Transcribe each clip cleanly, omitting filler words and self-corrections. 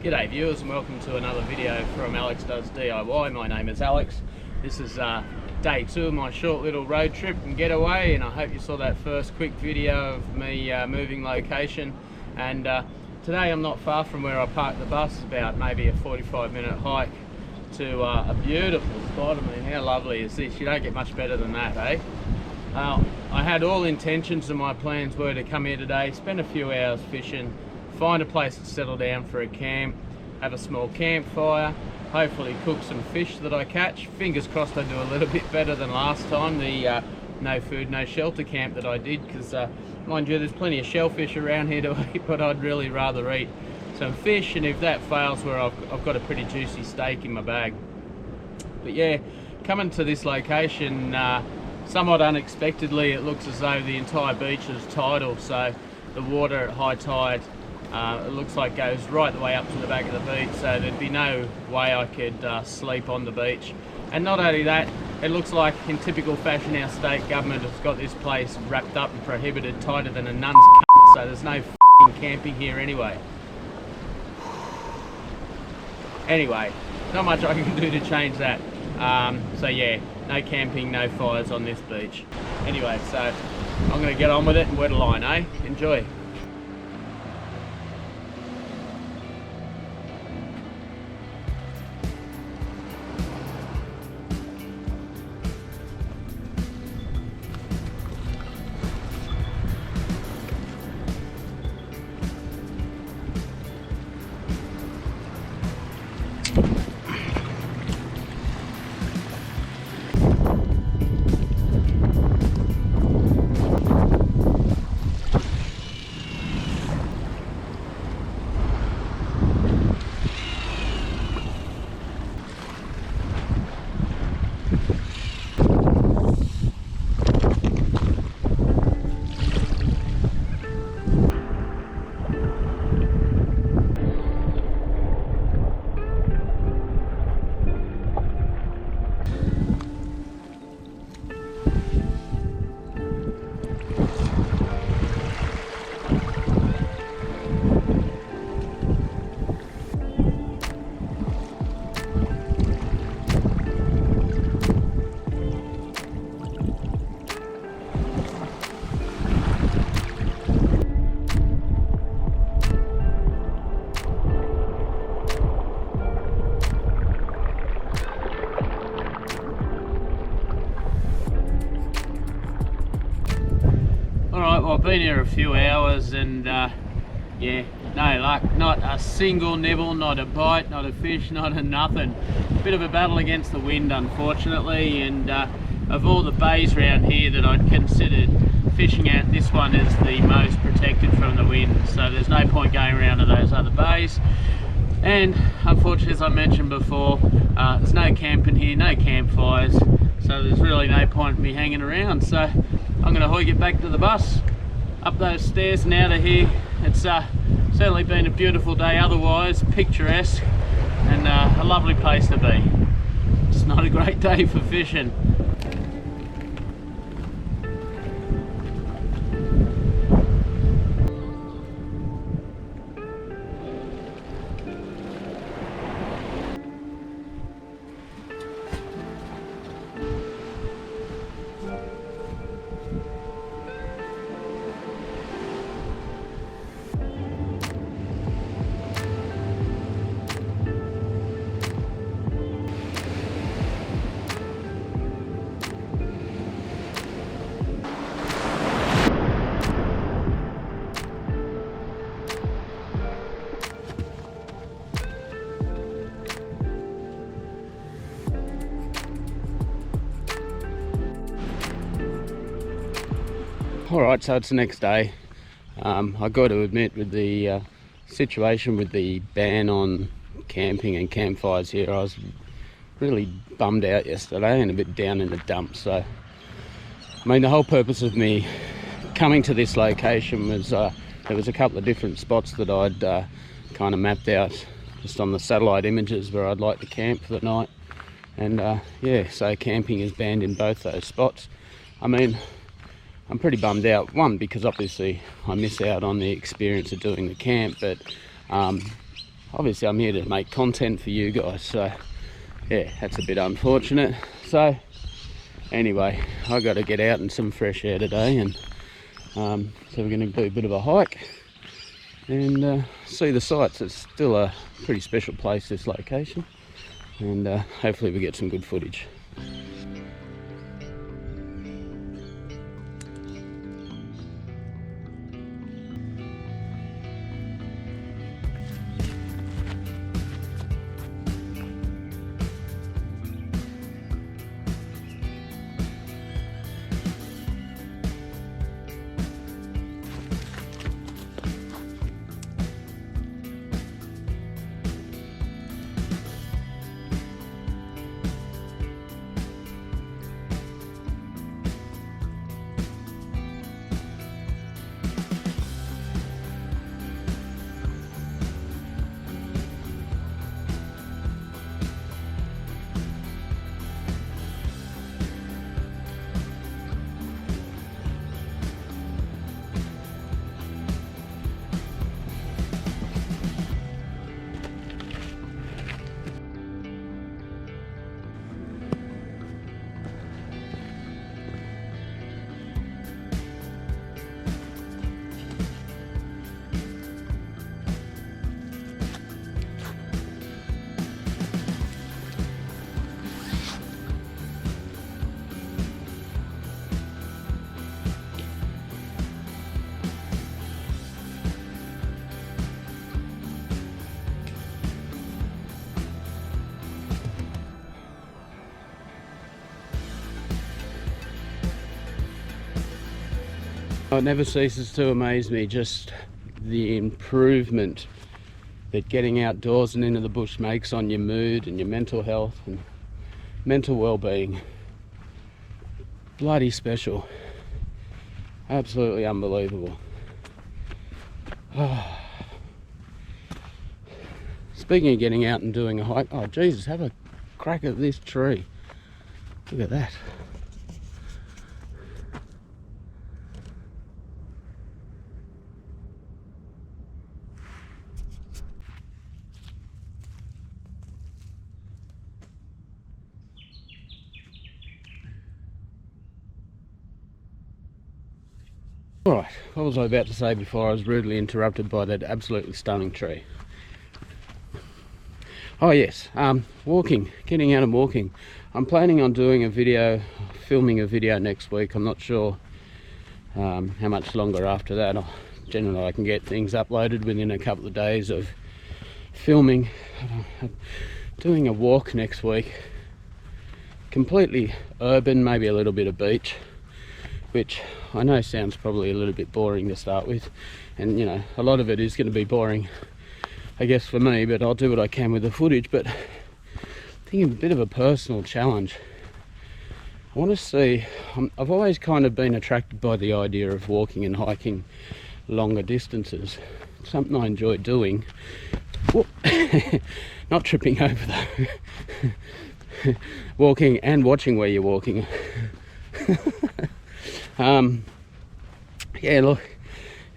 G'day viewers and welcome to another video from Alex Does DIY. My name is Alex. This is day 2 of my short little road trip and getaway, and I hope you saw that first quick video of me moving location. And today I'm not far from where I parked the bus, about maybe a 45-minute hike to a beautiful spot. I mean, how lovely is this? You don't get much better than that, eh? I had all intentions and my plans were to come here today, spend a few hours fishing, find a place to settle down for a camp, have a small campfire, hopefully cook some fish that I catch. Fingers crossed I do a little bit better than last time, the no food, no shelter camp that I did, because mind you, there's plenty of shellfish around here to eat, but I'd really rather eat some fish, and if that fails, where I've got a pretty juicy steak in my bag. But yeah, coming to this location, somewhat unexpectedly, it looks as though the entire beach is tidal, so the water at high tide it looks like goes right the way up to the back of the beach, so there'd be no way I could sleep on the beach. And not only that, it looks like in typical fashion our state government has got this place wrapped up and prohibited tighter than a nun's cunt, so there's no f***ing camping here anyway. Anyway, not much I can do to change that. So yeah, no camping, no fires on this beach. Anyway, so I'm going to get on with it and wet a line, eh? Enjoy. Alright, well, I've been here a few hours and yeah, no luck. Not a single nibble, not a bite, not a fish, not a nothing. Bit of a battle against the wind, unfortunately, and of all the bays around here that I'd considered fishing at, this one is the most protected from the wind, so there's no point going around to those other bays. And unfortunately, as I mentioned before, there's no camping here, no campfires, so there's really no point in me hanging around. So I'm going to hoik it back to the bus, up those stairs and out of here. It's certainly been a beautiful day otherwise, picturesque, and a lovely place to be. It's not a great day for fishing. Alright, so it's the next day. I got to admit, with the situation with the ban on camping and campfires here, I was really bummed out yesterday and a bit down in the dumps. So, I mean, the whole purpose of me coming to this location was there was a couple of different spots that I'd kind of mapped out just on the satellite images where I'd like to camp for the night. And yeah, so camping is banned in both those spots. I mean, I'm pretty bummed out, one, because obviously I miss out on the experience of doing the camp, but obviously I'm here to make content for you guys, so yeah, that's a bit unfortunate. So anyway, I got to get out in some fresh air today, and so we're going to do a bit of a hike and see the sights. It's still a pretty special place, this location, and hopefully we get some good footage. It never ceases to amaze me, just the improvement that getting outdoors and into the bush makes on your mood and your mental health and mental well-being. Bloody special. Absolutely unbelievable. Oh. Speaking of getting out and doing a hike, oh Jesus, have a crack at this tree. Look at that. Alright, what was I about to say before I was rudely interrupted by that absolutely stunning tree? Oh yes, walking, getting out and walking. I'm planning on doing a video, filming a video next week. I'm not sure how much longer after that. Generally I can get things uploaded within a couple of days of filming. Doing a walk next week. Completely urban, maybe a little bit of beach, which I know sounds probably a little bit boring to start with, and you know, a lot of it is going to be boring, I guess, for me, but I'll do what I can with the footage. But I think a bit of a personal challenge. I want to see, I've always kind of been attracted by the idea of walking and hiking longer distances. It's something I enjoy doing. Not tripping over though. Walking and watching where you're walking. Yeah, look,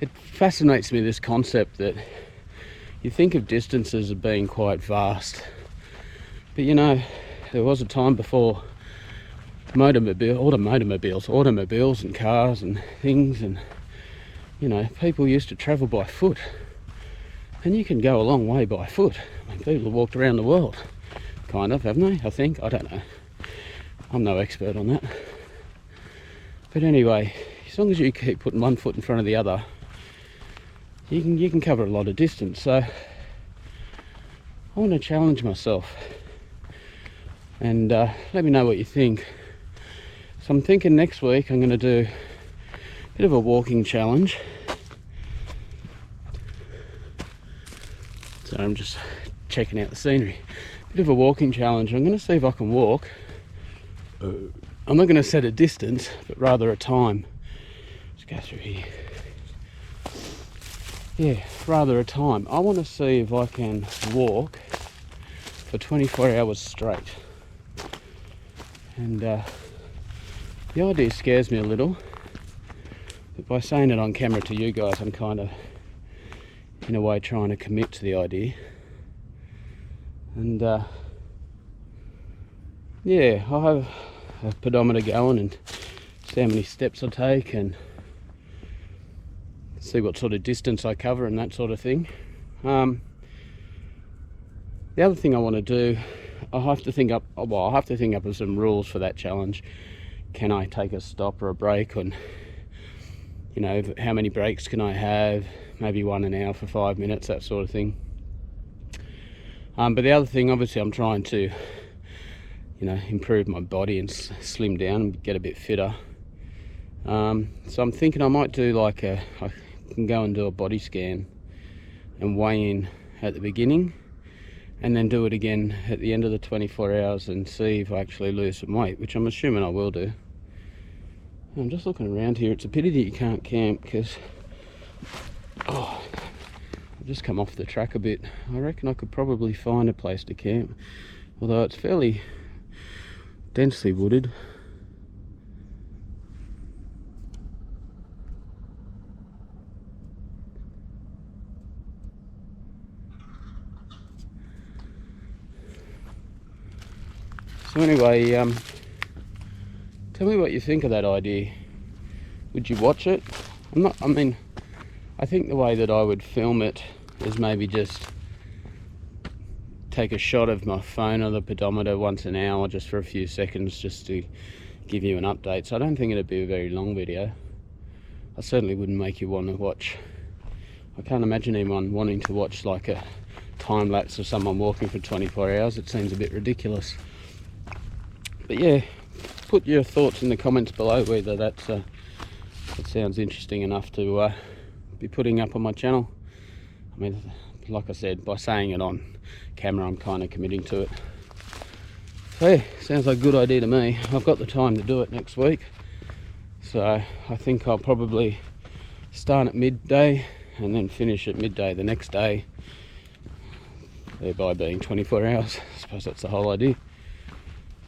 it fascinates me, this concept that you think of distances as being quite vast, but you know, there was a time before automobiles and cars and things, and you know, people used to travel by foot, and you can go a long way by foot. I mean, people have walked around the world, kind of, haven't they? I think, I don't know, I'm no expert on that. But anyway, as long as you keep putting one foot in front of the other, you can cover a lot of distance. So I want to challenge myself, and let me know what you think. So I'm thinking next week I'm going to do a bit of a walking challenge. So I'm just checking out the scenery. Bit of a walking challenge. I'm going to see if I can walk. I'm not going to set a distance, but rather a time. Let's go through here. Yeah, rather a time. I want to see if I can walk for 24 hours straight. And the idea scares me a little, but by saying it on camera to you guys, I'm kind of, in a way, trying to commit to the idea. And yeah, I'll have a pedometer going and see how many steps I take and see what sort of distance I cover and that sort of thing. The other thing I want to do, I'll have to think up of some rules for that challenge. Can I take a stop or a break, and you know, how many breaks can I have? Maybe one an hour for 5 minutes, that sort of thing. But the other thing, obviously, I'm trying to, you know, improve my body and slim down and get a bit fitter. So I'm thinking I might do like I can go and do a body scan and weigh in at the beginning, and then do it again at the end of the 24 hours and see if I actually lose some weight, which I'm assuming I will do. I'm just looking around here. It's a pity that you can't camp, because I've just come off the track a bit. I reckon I could probably find a place to camp, although it's fairly densely wooded. So anyway, tell me what you think of that idea. Would you watch it? I think the way that I would film it is maybe just take a shot of my phone or the pedometer once an hour, just for a few seconds, just to give you an update. So I don't think it'd be a very long video. I certainly wouldn't make you want to watch. I can't imagine anyone wanting to watch like a time lapse of someone walking for 24 hours. It seems a bit ridiculous. But yeah, put your thoughts in the comments below whether that sounds interesting enough to be putting up on my channel. I mean, like I said, by saying it on camera, I'm kind of committing to it. So yeah, sounds like a good idea to me. I've got the time to do it next week, so I think I'll probably start at midday and then finish at midday the next day, thereby being 24 hours. I suppose that's the whole idea.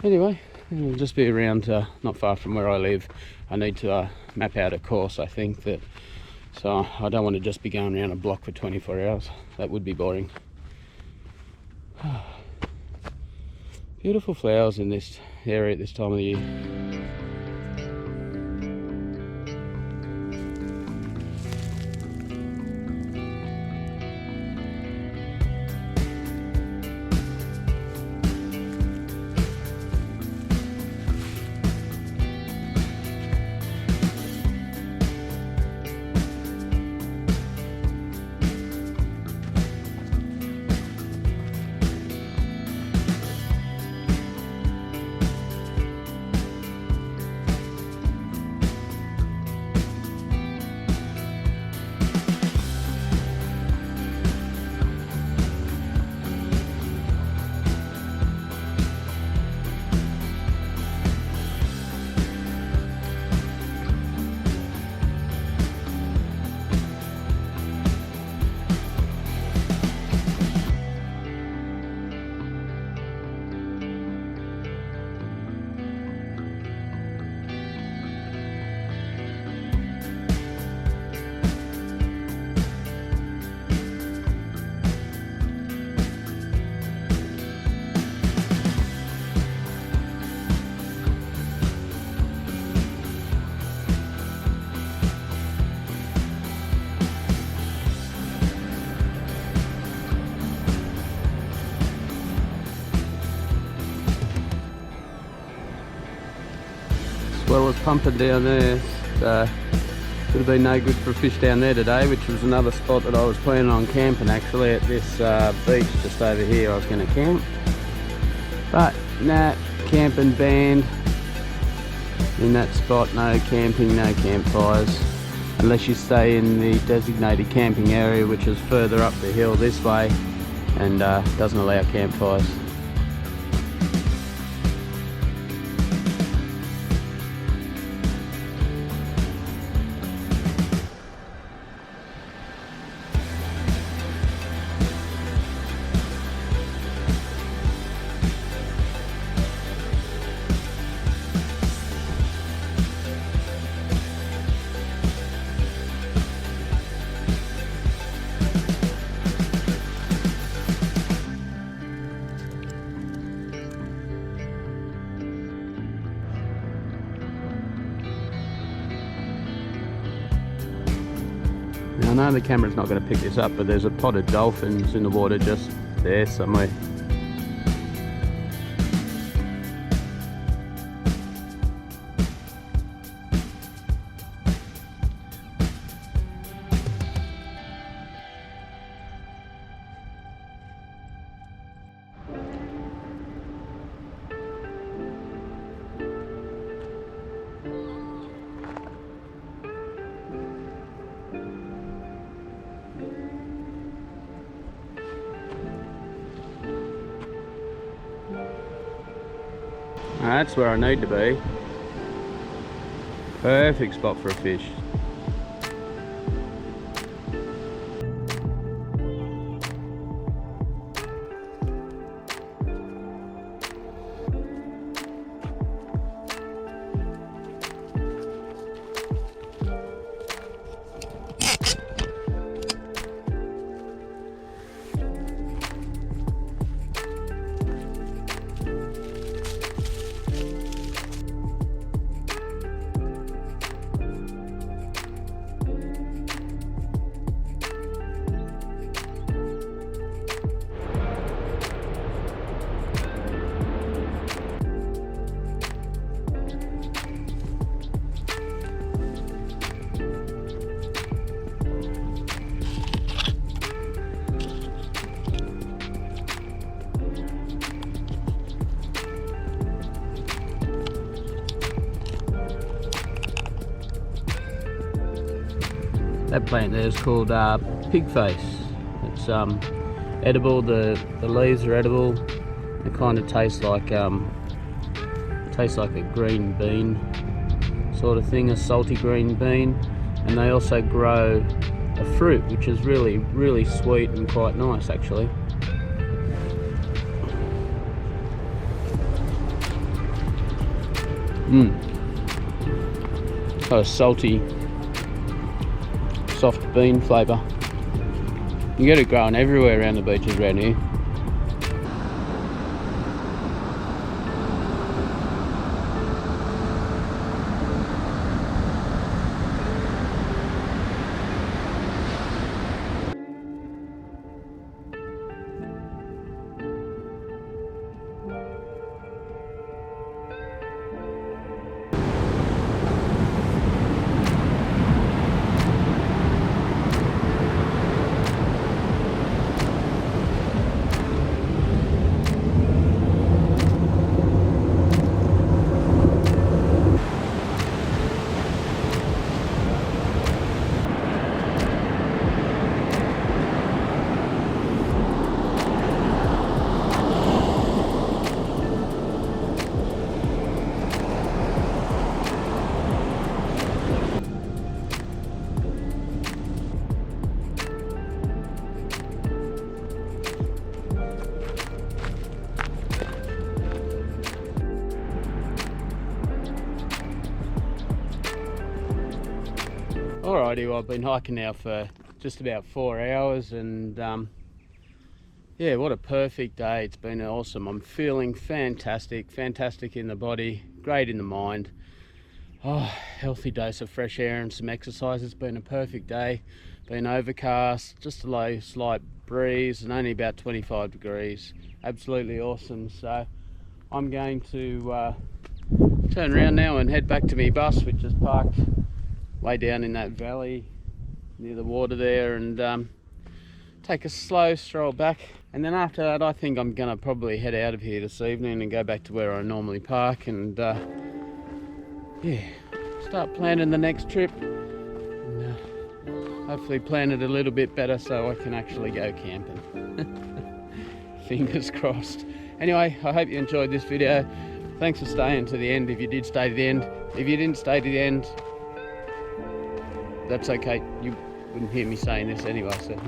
Anyway, it'll just be around not far from where I live. I need to map out a course, I think, so I don't want to just be going around a block for 24 hours. That would be boring. Beautiful flowers in this area at this time of the year. Well, it's pumping down there. Would have been no good for a fish down there today, which was another spot that I was planning on camping actually, at this beach just over here. I was going to camp, but nah, camping banned in that spot. No camping, no campfires, unless you stay in the designated camping area, which is further up the hill this way and doesn't allow campfires. know the camera's not going to pick this up, but there's a pod of dolphins in the water just there somewhere. That's where I need to be. Perfect spot for a fish. That plant there is called pig face. It's edible. The leaves are edible. It kind of tastes like a green bean sort of thing, a salty green bean. And they also grow a fruit which is really sweet and quite nice actually. Got a salty, soft bean flavour. You get it growing everywhere around the beaches around here. Alrighty, well, I've been hiking now for just about 4 hours, and yeah, what a perfect day. It's been awesome. I'm feeling fantastic in the body, great in the mind. Oh, healthy dose of fresh air and some exercise. It's been a perfect day. Been overcast, just a low slight breeze, and only about 25 degrees. Absolutely awesome. So I'm going to turn around now and head back to my bus, which is parked way down in that valley near the water there, and take a slow stroll back. And then after that, I think I'm gonna probably head out of here this evening and go back to where I normally park, and yeah, start planning the next trip, and hopefully plan it a little bit better so I can actually go camping. Fingers crossed. Anyway, I hope you enjoyed this video. Thanks for staying to the end if you did stay to the end. If you didn't stay to the end, that's okay. You wouldn't hear me saying this anyway, so yeah,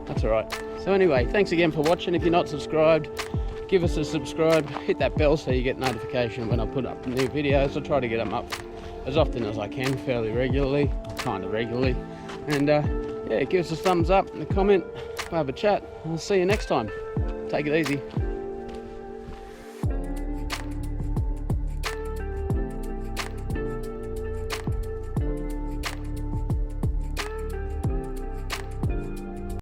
that's alright. So anyway, thanks again for watching. If you're not subscribed, give us a subscribe, hit that bell so you get notification when I put up new videos. I try to get them up as often as I can, fairly regularly, kind of regularly. And yeah, give us a thumbs up and a comment. We'll have a chat. I'll see you next time. Take it easy.